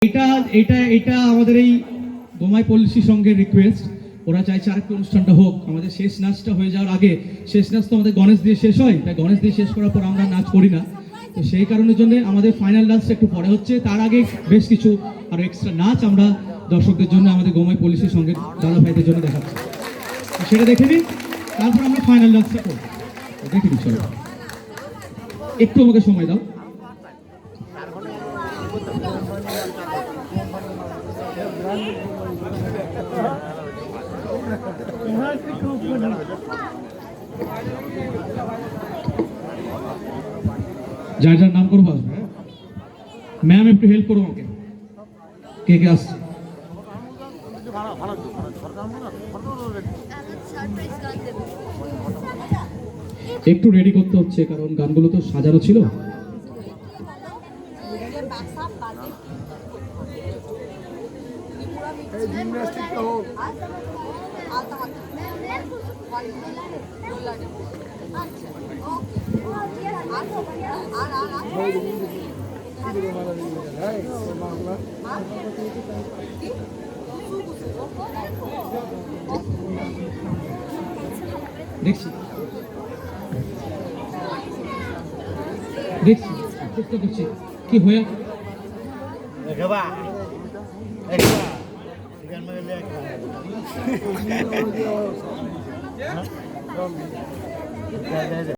এটা এটা এটা আমাদের এই বোমাই পলিসি সঙ্গে রিকোয়েস্ট। ওরা চাইছে আরেকটা অনুষ্ঠানটা হোক, আমাদের শেষ নাচটা হয়ে যাওয়ার আগে। শেষ নাচ তো আমাদের গণেশ দিয়ে শেষ হয়, তাই গণেশ দিয়ে শেষ করার পর আমরা নাচ করি না। তো সেই কারণের জন্য আমাদের ফাইনাল নাচটা একটু পরে হচ্ছে। তার আগে বেশ কিছু আরও এক্সট্রা নাচ আমরা দর্শকদের জন্য আমাদের বোমাই পলিসির সঙ্গে দাদা ভাইদের জন্য দেখাচ্ছি। সেটা দেখে নিন, তারপর আমরা ফাইনাল নাচটা করব। দেখে নিন, চলো একটু আমাকে সময় দাও। যার যার নাম করবো আসবে। ম্যাম একটু হেল্প করো আমাকে, কে কে আসছে। একটু রেডি করতে হচ্ছে, কারণ গানগুলো তো সাজানো ছিল। দেখছি দেখছি চেষ্টা করছি কি হয়ে